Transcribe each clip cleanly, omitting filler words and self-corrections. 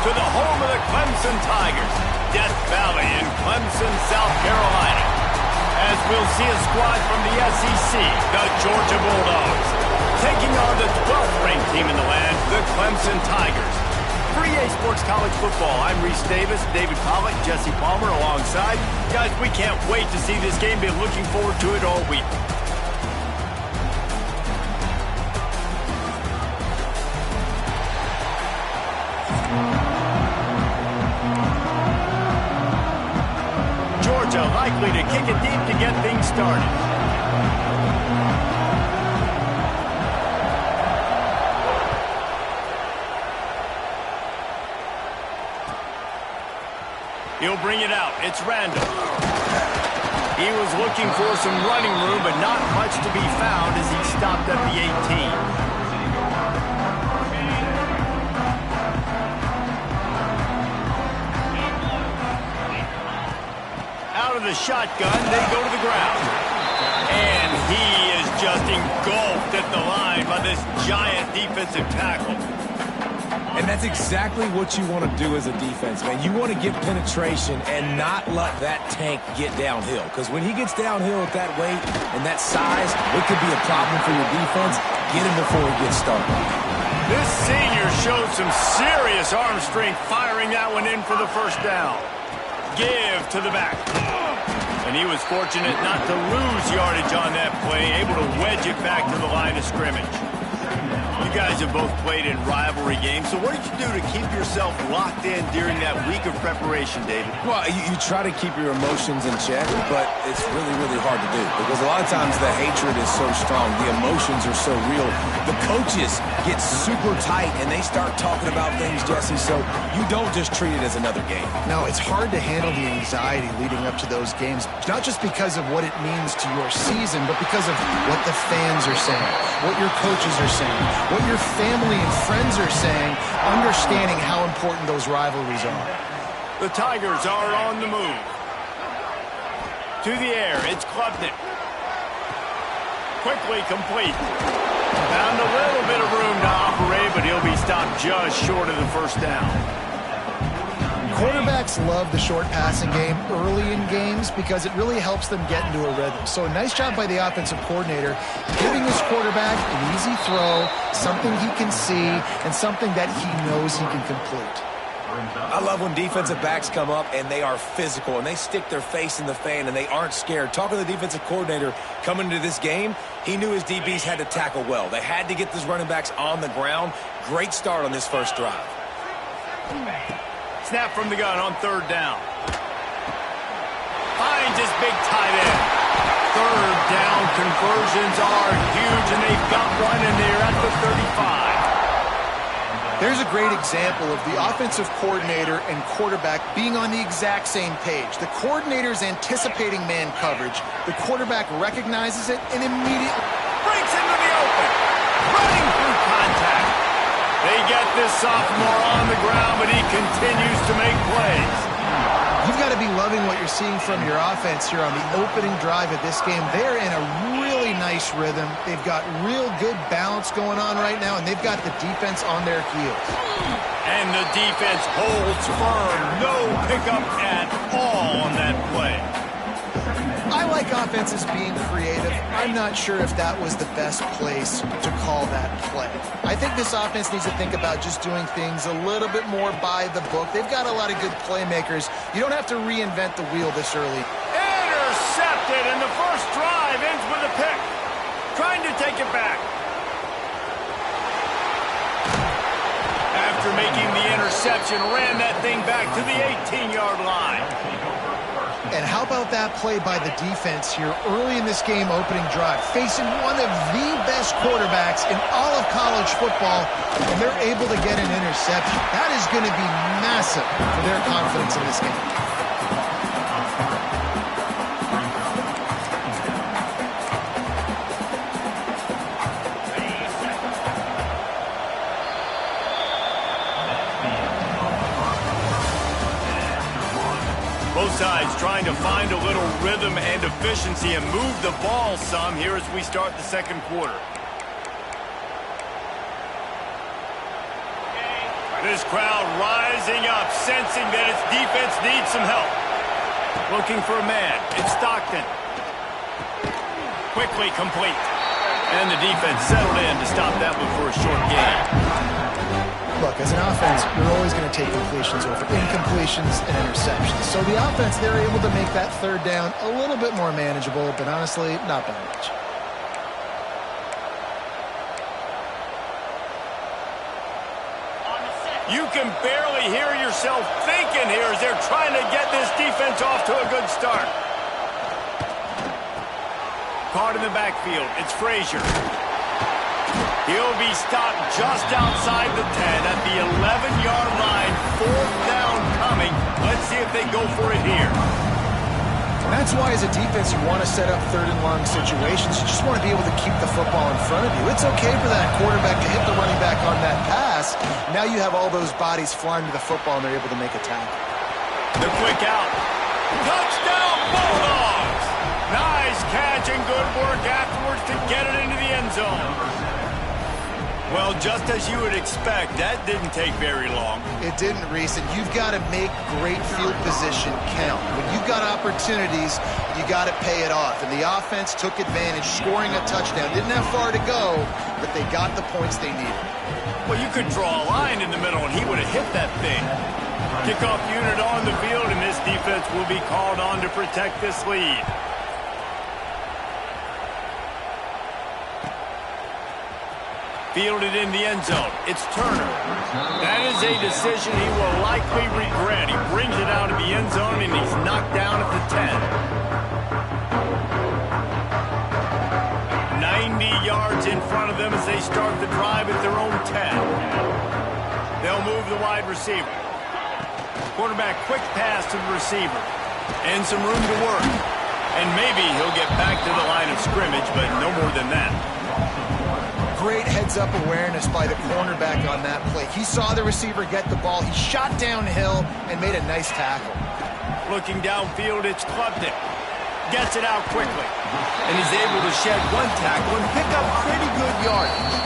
to the home of the Clemson Tigers, Death Valley in Clemson, South Carolina. As we'll see a squad from the SEC, the Georgia Bulldogs, taking on the 12th-ranked team in the land, the Clemson Tigers. For EA Sports College Football, I'm Reese Davis, David Pollack, Jesse Palmer alongside. Guys, we can't wait to see this game. Been looking forward to it all week. Georgia likely to kick it deep to get things started. He'll bring it out. It's Randall. He was looking for some running room, but not much to be found as he stopped at the 18. Out of the shotgun, they go to the ground. And he is just engulfed at the line by this giant defensive tackle. And that's exactly what you want to do as a defense, man. You want to get penetration and not let that tank get downhill. Because when he gets downhill with that weight and that size, it could be a problem for your defense. Get him before he gets started. This senior showed some serious arm strength firing that one in for the first down. Give to the back. And he was fortunate not to lose yardage on that play, able to wedge it back to the line of scrimmage. You guys have both played in rivalry games, so what did you do to keep yourself locked in during that week of preparation, David? Well, you try to keep your emotions in check, but it's really, really hard to do because a lot of times the hatred is so strong, the emotions are so real. The coaches get super tight and they start talking about things, Jesse, so you don't just treat it as another game. No, it's hard to handle the anxiety leading up to those games, not just because of what it means to your season, but because of what the fans are saying, what your coaches are saying, what your family and friends are saying, understanding how important those rivalries are. The Tigers are on the move. To the air, it's Klubnik. Quickly complete. Found a little bit of room to operate, but he'll be stopped just short of the first down. Quarterbacks love the short passing game early in games because it really helps them get into a rhythm. So a nice job by the offensive coordinator giving his quarterback an easy throw, something he can see, and something that he knows he can complete. I love when defensive backs come up and they are physical and they stick their face in the fan and they aren't scared. Talking to the defensive coordinator coming into this game, he knew his DBs had to tackle well. They had to get these running backs on the ground. Great start on this first drive. Snap from the gun on third down. Finds his big tight end. Third down conversions are huge, and they've got one, and they're at the 35. There's a great example of the offensive coordinator and quarterback being on the exact same page. The coordinator's anticipating man coverage. The quarterback recognizes it and immediately breaks into the open. Running through contact. They get this sophomore on the ground, but he continues to make plays. You've got to be loving what you're seeing from your offense here on the opening drive of this game. They're in a really nice rhythm. They've got real good balance going on right now, and they've got the defense on their heels. And the defense holds firm. No pickup at all on that play. I like offenses being creative. I'm not sure if that was the best place to call that play. I think this offense needs to think about just doing things a little bit more by the book. They've got a lot of good playmakers. You don't have to reinvent the wheel this early. Intercepted, and the first drive ends with a pick. Trying to take it back. After making the interception, ran that thing back to the 18-yard line. And how about that play by the defense here early in this game opening drive, facing one of the best quarterbacks in all of college football, and they're able to get an interception. That is going to be massive for their confidence in this game. Both sides trying to find a little rhythm and efficiency and move the ball some here as we start the second quarter. This crowd rising up, sensing that its defense needs some help. Looking for a man. It's Stockton. Quickly complete. And the defense settled in to stop that one for a short gain. Look, as an offense, you're always going to take completions over incompletions and interceptions. So the offense, they're able to make that third down a little bit more manageable, but honestly, not by much. You can barely hear yourself thinking here as they're trying to get this defense off to a good start. Caught in the backfield. It's Frazier. He'll be stopped just outside the 10 at the 11-yard line. Fourth down coming. Let's see if they go for it here. That's why, as a defense, you want to set up third and long situations. You just want to be able to keep the football in front of you. It's okay for that quarterback to hit the running back on that pass. Now you have all those bodies flying to the football, and they're able to make a tackle. The quick out. Touchdown, Bulldogs! Nice catch and good work afterwards to get it into the end zone. Well, just as you would expect, that didn't take very long. It didn't, Reese, and you've got to make great field position count. When you've got opportunities, you got to pay it off. And the offense took advantage, scoring a touchdown. Didn't have far to go, but they got the points they needed. Well, you could draw a line in the middle, and he would have hit that thing. Kickoff unit on the field, and this defense will be called on to protect this lead. Fielded in the end zone. It's Turner. That is a decision he will likely regret. He brings it out of the end zone, and he's knocked down at the 10. 90 yards in front of them as they start the drive at their own 10. They'll move the wide receiver. Quarterback, quick pass to the receiver. And some room to work. And maybe he'll get back to the line of scrimmage, but no more than that. Great heads-up awareness by the cornerback on that play. He saw the receiver get the ball. He shot downhill and made a nice tackle. Looking downfield, it's Clubton. Gets it out quickly. And he's able to shed one tackle and pick up pretty good yardage.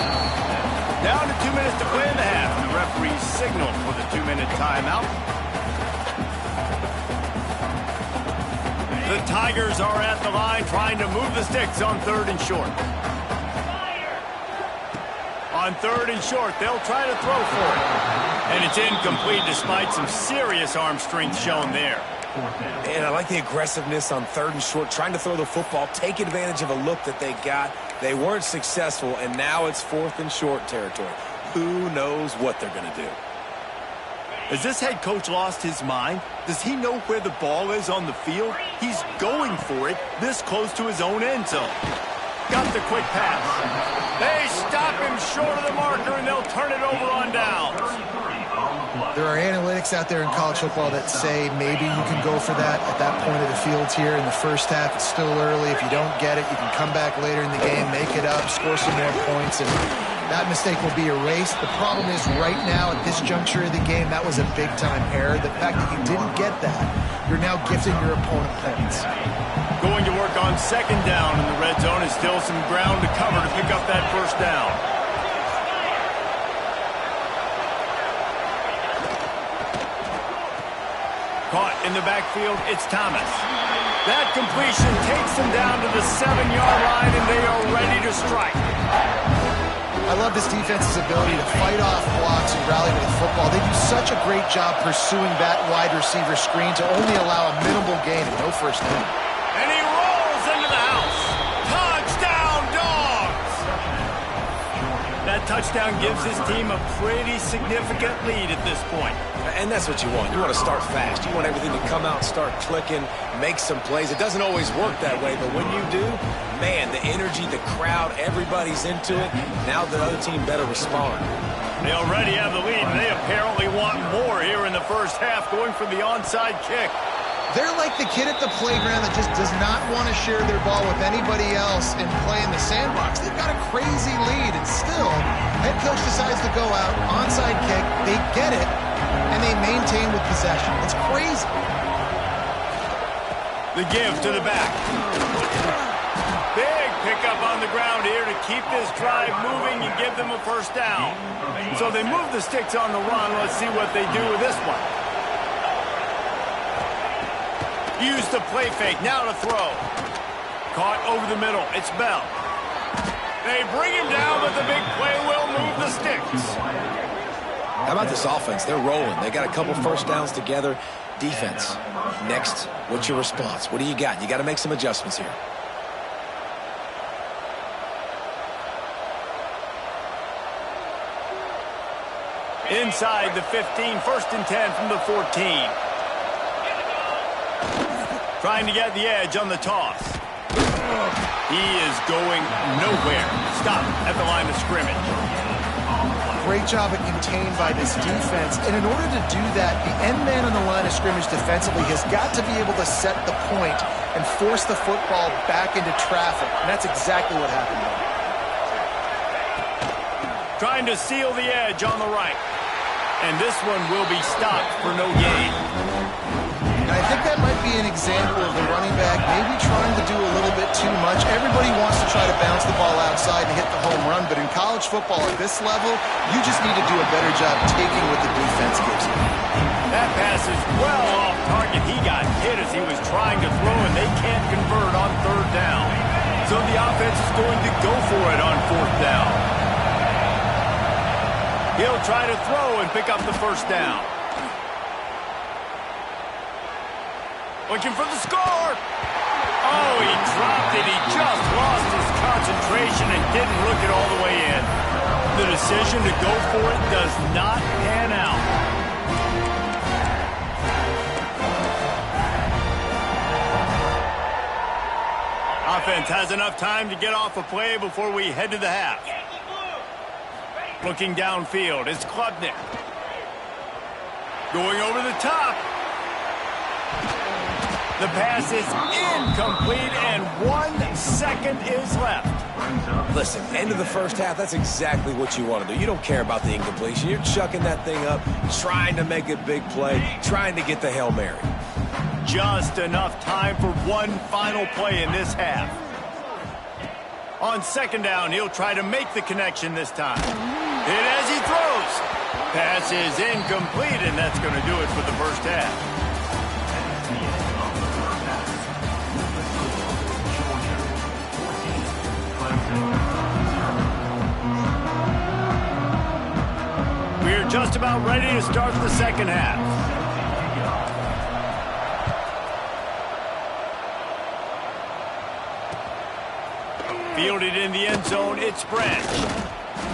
Down to 2 minutes to play in the half. The referee signaled for the 2-minute timeout. The Tigers are at the line trying to move the sticks on 3rd and short. On 3rd and short, they'll try to throw for it. And it's incomplete despite some serious arm strength shown there. And I like the aggressiveness on 3rd and short, trying to throw the football, take advantage of a look that they got. They weren't successful, and now it's 4th and short territory. Who knows what they're going to do? Has this head coach lost his mind? Does he know where the ball is on the field? He's going for it this close to his own end zone. Got the quick pass. They stop him short of the marker, and they'll turn it over on downs. There are analytics out there in college football that say maybe you can go for that at that point of the field here in the first half. It's still early. If you don't get it, you can come back later in the game, make it up, score some more points, and that mistake will be erased. The problem is right now at this juncture of the game, that was a big-time error. The fact that you didn't get that, you're now gifting your opponent points. Going to work on 2nd down in the red zone. Is still some ground to cover to pick up that 1st down. Caught in the backfield, it's Thomas. That completion takes them down to the 7-yard line, and they are ready to strike. I love this defense's ability to fight off blocks and rally to the football. They do such a great job pursuing that wide receiver screen to only allow a minimal gain and no 1st down. And he rolls into the house. Touchdown, Dogs! That touchdown gives his team a pretty significant lead at this point. And that's what you want. You want to start fast. You want everything to come out, start clicking, make some plays. It doesn't always work that way, but when you do, man, the energy, the crowd, everybody's into it. Now the other team better respond. They already have the lead, and they apparently want more here in the first half, going for the onside kick. They're like the kid at the playground that just does not want to share their ball with anybody else and play in the sandbox. They've got a crazy lead, and still, head coach decides to go out, onside kick, they get it, and they maintain with possession. It's crazy. The give to the back. Big pickup on the ground here to keep this drive moving and give them a first down. So they move the sticks on the run. Let's see what they do with this one. Use the play fake. Now to throw. Caught over the middle. It's Bell. They bring him down, but the big play will move the sticks. How about this offense? They're rolling. They got a couple first downs together. Defense. Next, what's your response? What do you got? You got to make some adjustments here. Inside the 15, 1st and 10 from the 14. Trying to get the edge on the toss. He is going nowhere. Stop at the line of scrimmage. Great job at contained by this defense. And in order to do that, the end man on the line of scrimmage defensively has got to be able to set the point and force the football back into traffic. And that's exactly what happened there. Trying to seal the edge on the right. And this one will be stopped for no gain. I think that might be an example of the running back maybe trying to do a little bit too much. Everybody wants to try to bounce the ball outside and hit the home run, but in college football at this level, you just need to do a better job taking what the defense gives you. That pass is well off target. He got hit as he was trying to throw, and they can't convert on 3rd down. So the offense is going to go for it on 4th down. He'll try to throw and pick up the first down. Looking for the score. Oh, he dropped it. He just lost his concentration and didn't look it all the way in. The decision to go for it does not pan out. Offense has enough time to get off a play before we head to the half. Looking downfield, it's Klubnik. Going over the top. The pass is incomplete, and 1 second is left. Listen, end of the first half, that's exactly what you want to do. You don't care about the incompletion. You're chucking that thing up, trying to make a big play, trying to get the Hail Mary. Just enough time for one final play in this half. On 2nd down, he'll try to make the connection this time. Hit as he throws. Pass is incomplete, and that's going to do it for the first half. We're just about ready to start the second half. Fielded in the end zone, it's Branch.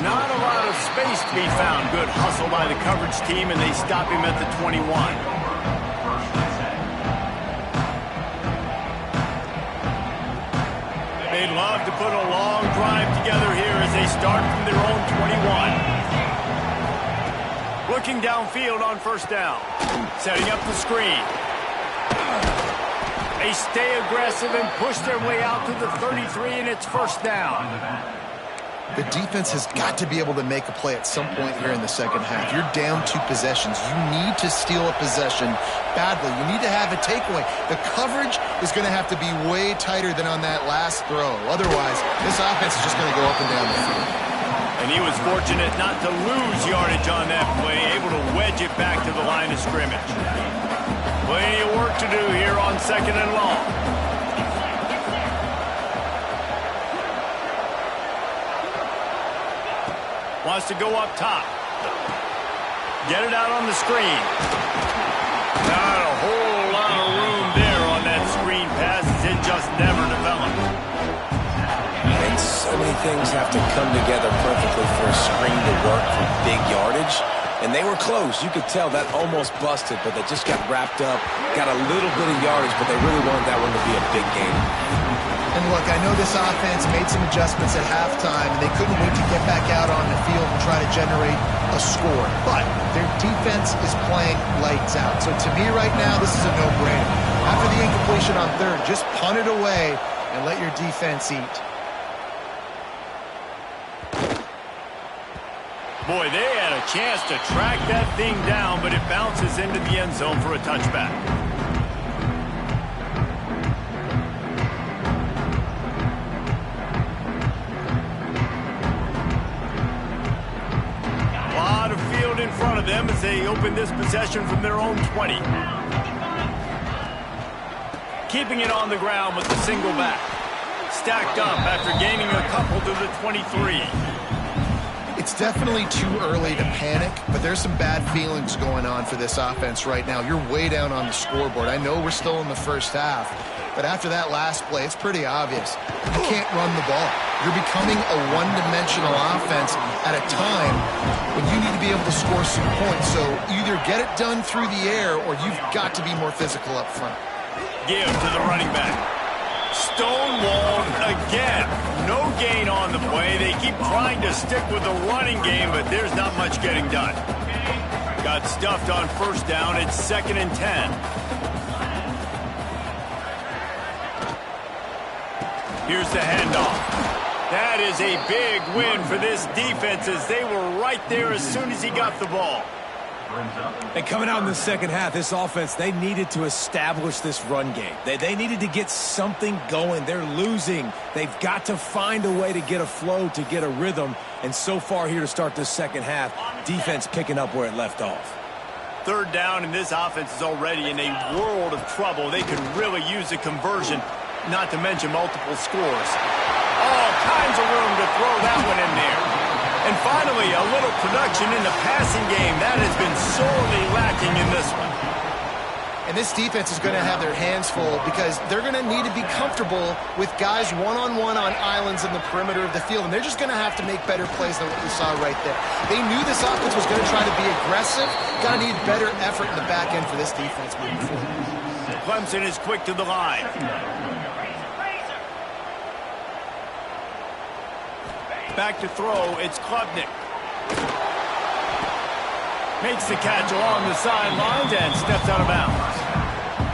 Not a lot of space to be found. Good hustle by the coverage team, and they stop him at the 21. They'd love to put a long drive together here as they start from their own 21. Looking downfield on 1st down. Setting up the screen. They stay aggressive and push their way out to the 33, and it's 1st down. The defense has got to be able to make a play at some point here in the second half. You're down 2 possessions. You need to steal a possession badly. You need to have a takeaway. The coverage is going to have to be way tighter than on that last throw. Otherwise, this offense is just going to go up and down the field. And he was fortunate not to lose yardage on that play, able to wedge it back to the line of scrimmage. Plenty of work to do here on 2nd and long. Wants to go up top. Get it out on the screen. Not a whole lot of room there on that screen pass as it just never developed. And so many things have to come together perfectly for a screen to work for big yardage. And they were close. You could tell that almost busted, but they just got wrapped up, got a little bit of yardage, but they really wanted that one to be a big game. And look, I know this offense made some adjustments at halftime, and they couldn't wait to get back out on the field and try to generate a score. But their defense is playing lights out. So to me right now, this is a no-brainer. After the incompletion on 3rd, just punt it away and let your defense eat. Boy, they had a chance to track that thing down, but it bounces into the end zone for a touchback. them as they open this possession from their own 20. Keeping it on the ground with the single back. Stacked up after gaining a couple to the 23. It's definitely too early to panic, but there's some bad feelings going on for this offense right now. You're way down on the scoreboard. I know we're still in the first half, but after that last play, it's pretty obvious. You can't run the ball. You're becoming a one-dimensional offense at a time when you need to be able to score some points. So either get it done through the air or you've got to be more physical up front. Give to the running back. Stonewalled again. No gain on the play. They keep trying to stick with the running game, but there's not much getting done. Got stuffed on first down. It's 2nd and 10. Here's the handoff. That is a big win for this defense as they were right there as soon as he got the ball. And coming out in the second half, this offense, they needed to establish this run game. They needed to get something going. They're losing. They've got to find a way to get a flow, to get a rhythm. And so far here to start this second half, defense picking up where it left off. 3rd down, and this offense is already in a world of trouble. They could really use a conversion, not to mention multiple scores. All kinds of room to throw that one in there. And finally, a little production in the passing game. That has been sorely lacking in this one. And this defense is going to have their hands full because they're going to need to be comfortable with guys one-on-one on islands in the perimeter of the field. And they're just going to have to make better plays than what we saw right there. They knew this offense was going to try to be aggressive. Going to need better effort in the back end for this defense moving forward. Clemson is quick to the line. Back to throw, it's Klubnik. Makes the catch along the sidelines and steps out of bounds.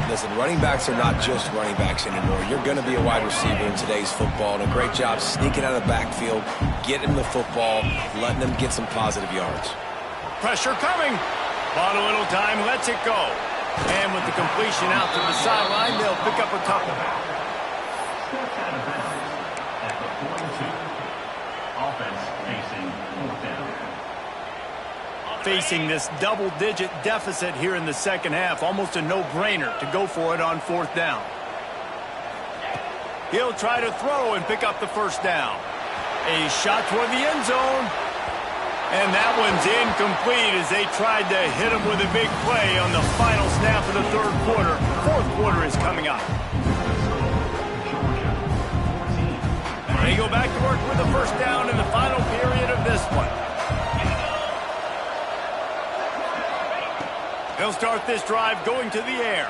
Listen, running backs are not just running backs anymore. You're going to be a wide receiver in today's football, and a great job sneaking out of the backfield, getting the football, letting them get some positive yards. Pressure coming. Bought a little time, lets it go. And with the completion out to the sideline, they'll pick up a couple. Facing this double-digit deficit here in the second half, almost a no-brainer to go for it on 4th down. He'll try to throw and pick up the first down. A shot toward the end zone. And that one's incomplete as they tried to hit him with a big play on the final snap of the 3rd quarter. 4th quarter is coming up. They go back to work with the first down in the final period of this one. They'll start this drive going to the air.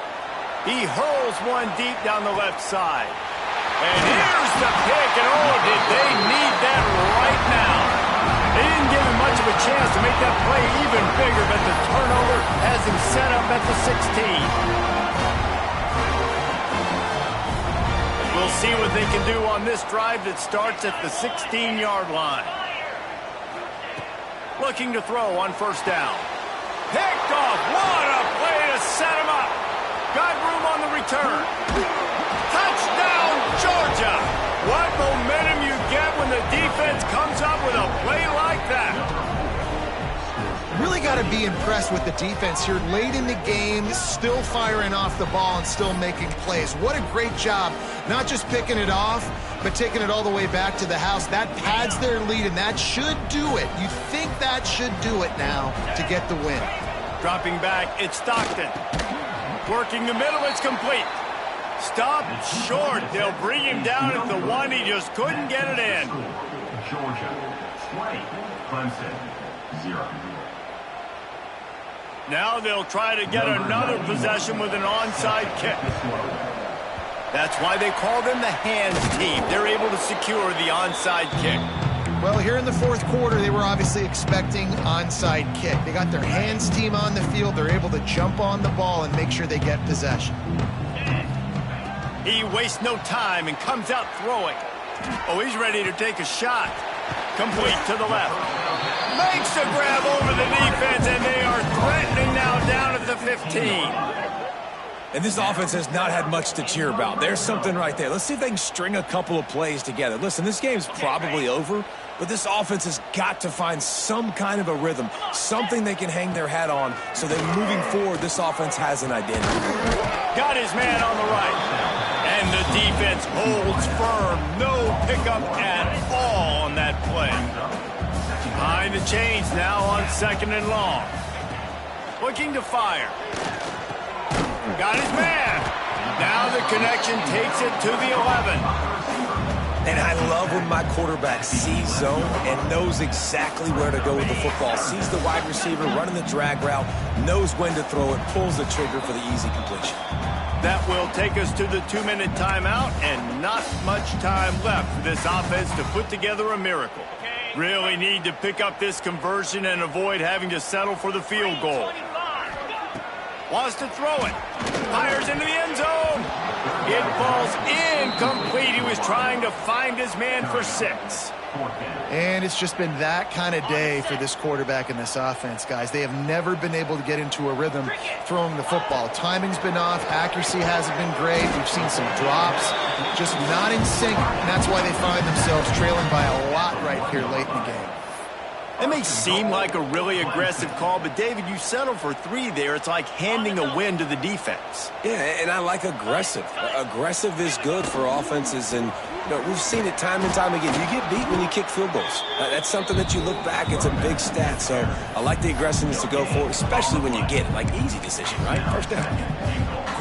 He hurls one deep down the left side. And here's the pick, and oh, did they need that right now. They didn't give him much of a chance to make that play even bigger, but the turnover has him set up at the 16. We'll see what they can do on this drive that starts at the 16-yard line. Looking to throw on first down. Picked off. What a play to set him up. Got room on the return. Touchdown, Georgia. What momentum you get when the defense comes up with a play like that. Really got to be impressed with the defense here late in the game, still firing off the ball and still making plays. What a great job, not just picking it off, but taking it all the way back to the house. That pads their lead, and that should do it. You think that should do it now to get the win. Dropping back, it's Stockton. Working the middle, it's complete. Stopped short. They'll bring him down at the 1. He just couldn't get it in. Georgia 20, Clemson 0. Now they'll try to get another possession with an onside kick. That's why they call them the hands team. They're able to secure the onside kick. Well, here in the 4th quarter, they were obviously expecting onside kick. They got their hands team on the field. They're able to jump on the ball and make sure they get possession. He wastes no time and comes out throwing. Oh, he's ready to take a shot. Complete to the left. Makes the grab over the defense, and they are threatening now down at the 15. And this offense has not had much to cheer about. There's something right there. Let's see if they can string a couple of plays together. Listen, this game's probably over, but this offense has got to find some kind of a rhythm, something they can hang their hat on, so that moving forward, this offense has an identity. Got his man on the right. And the defense holds firm. No pickup at all on that play. Behind the chains now on 2nd and long. Looking to fire. Got his man. Now the connection takes it to the 11. And I love when my quarterback sees zone and knows exactly where to go with the football. Sees the wide receiver running the drag route, knows when to throw it, pulls the trigger for the easy completion. That will take us to the 2-minute timeout, and not much time left for this offense to put together a miracle. Really need to pick up this conversion and avoid having to settle for the field goal. Wants to throw it. Fires into the end zone. It falls incomplete. He was trying to find his man for 6. And it's just been that kind of day for this quarterback and this offense, guys. They have never been able to get into a rhythm throwing the football. Timing's been off. Accuracy hasn't been great. We've seen some drops. Just not in sync, and that's why they find themselves trailing by a lot right here late in the game. It may seem like a really aggressive call, but David, you settle for 3 there. It's like handing a win to the defense. Yeah, and I like aggressive. Aggressive is good for offenses, and we've seen it time and time again. You get beat when you kick field goals. That's something that you look back, it's a big stat. So I like the aggressiveness to go for it, especially when you get it. Like, easy decision, right? First down.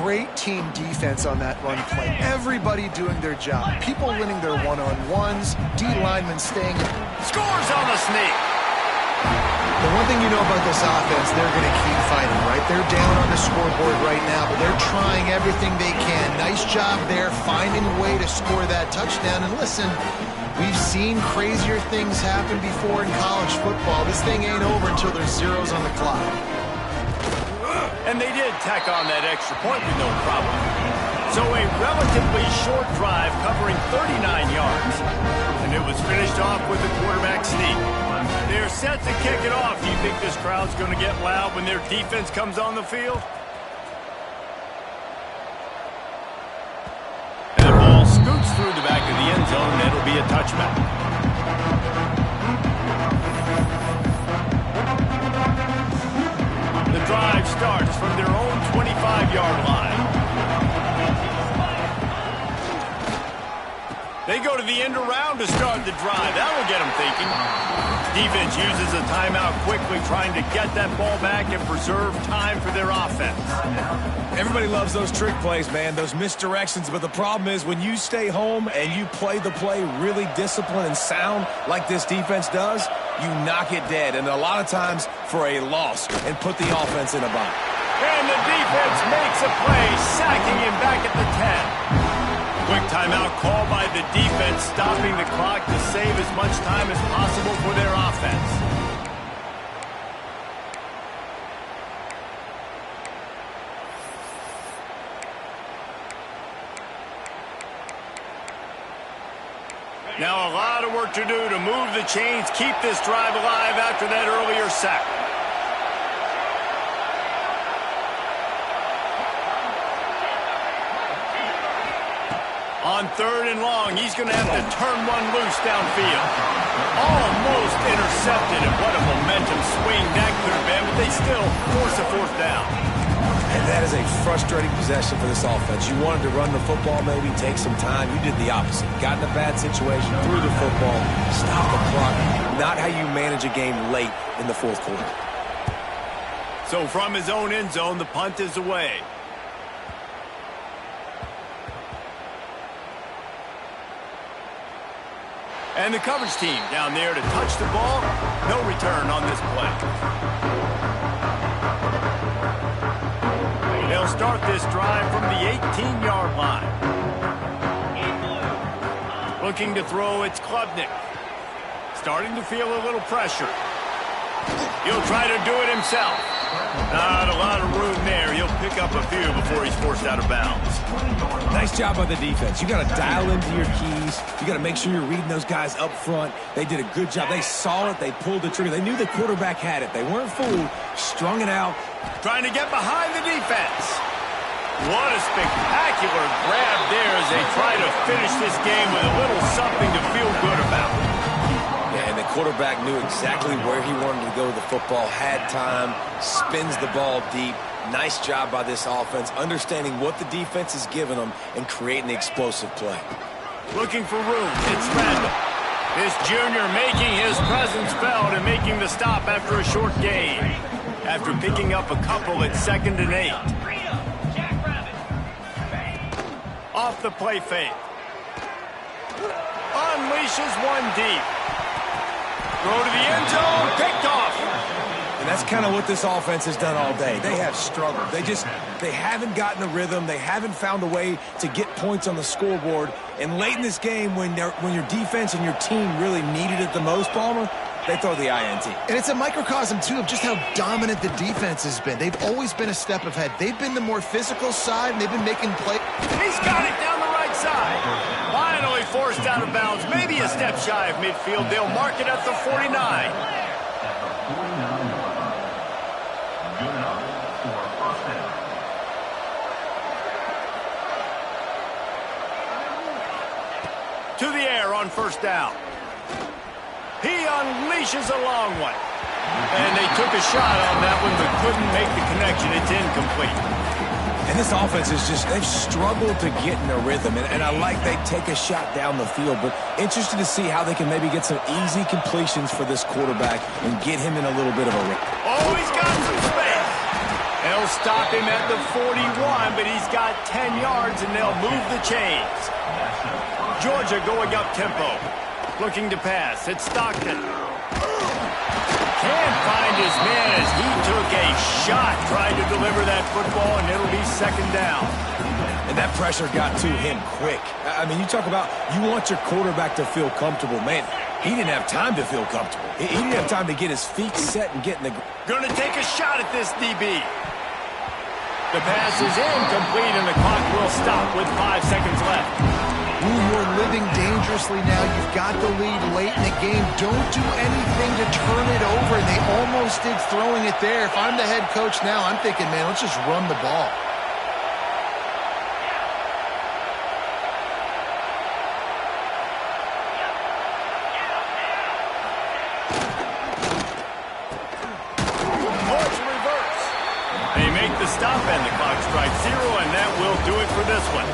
Great team defense on that run play. Everybody doing their job. People winning their one-on-ones. D linemen staying. Scores on the sneak. The one thing you know about this offense, they're going to keep fighting, right? They're down on the scoreboard right now, but they're trying everything they can. Nice job there, finding a way to score that touchdown. And listen, we've seen crazier things happen before in college football. This thing ain't over until there's zeros on the clock. And they did tack on that extra point with no problem. So a relatively short drive covering 39 yards. And it was finished off with the quarterback sneak. They're set to kick it off. Do you think this crowd's going to get loud when their defense comes on the field? And the ball scoots through the back of the end zone, and it'll be a touchback. The drive starts from their own 25-yard line. They go to the end around to start the drive. That'll get them thinking. Defense uses a timeout quickly, trying to get that ball back and preserve time for their offense. Everybody loves those trick plays, man, those misdirections. But the problem is when you stay home and you play the play really disciplined and sound like this defense does, you knock it dead. And a lot of times for a loss and put the offense in a bind. And the defense makes a play, sacking him back at the 10. Quick timeout called by the defense, stopping the clock to save as much time as possible for their offense. Now a lot of work to do to move the chains, keep this drive alive after that earlier sack. On 3rd and long, he's going to have to turn one loose downfield. Almost intercepted, and what a momentum swing that could have been, but they still force a 4th down. And that is a frustrating possession for this offense. You wanted to run the football, maybe take some time. You did the opposite. Got in a bad situation, threw the football, stopped the clock. Not how you manage a game late in the 4th quarter. So from his own end zone, the punt is away. And the coverage team down there to touch the ball. No return on this play. They'll start this drive from the 18-yard line. Looking to throw, it's Klubnik. Starting to feel a little pressure. He'll try to do it himself. Not a lot of room there. He'll pick up a few before he's forced out of bounds. Nice job by the defense. You got to dial into your keys. You got to make sure you're reading those guys up front. They did a good job. They saw it. They pulled the trigger. They knew the quarterback had it. They weren't fooled. Strung it out. Trying to get behind the defense. What a spectacular grab there as they try to finish this game with a little something to feel good about. Yeah, and quarterback knew exactly where he wanted to go with the football, had time, spins the ball deep. Nice job by this offense, understanding what the defense is giving them and creating the explosive play. Looking for room. It's Randall. This junior making his presence felt and making the stop after a short gain. After picking up a couple at 2nd and 8. Off the play fake. Unleashes one deep. Throw to the end zone. Picked off. And that's kind of what this offense has done all day. They have struggled. They haven't gotten a rhythm. They haven't found a way to get points on the scoreboard. And late in this game, when your defense and your team really needed it the most, Palmer, they throw the INT. And it's a microcosm, too, of just how dominant the defense has been. They've always been a step ahead. They've been the more physical side, and they've been making plays. He's got it down the right side. Finally forced out of bounds. Maybe a step shy of midfield. They'll mark it at the 49. To the air on 1st down. He unleashes a long one. And they took a shot on that one but couldn't make the connection. It's incomplete. And this offense is they've struggled to get in a rhythm. And I like they take a shot down the field, but interested to see how they can maybe get some easy completions for this quarterback and get him in a little bit of a rhythm. Oh, he's got some space. They'll stop him at the 41, but he's got 10 yards and they'll move the chains. Georgia going up tempo. Looking to pass. It's Stockton. Can't find his man as he took a shot trying to deliver that football, and it'll be 2nd down. And that pressure got to him quick. I mean, you talk about you want your quarterback to feel comfortable. Man, he didn't have time to feel comfortable. He didn't have time to get his feet set and get in the... Going to take a shot at this DB. The pass is incomplete, and the clock will stop with 5 seconds left. Ooh, you're living dangerously now. You've got the lead late in the game. Don't do anything to turn it over. And they almost did throwing it there. If I'm the head coach now, I'm thinking, man, let's just run the ball. Horse reverse. They make the stop, and the clock strikes 0, and that will do it for this one.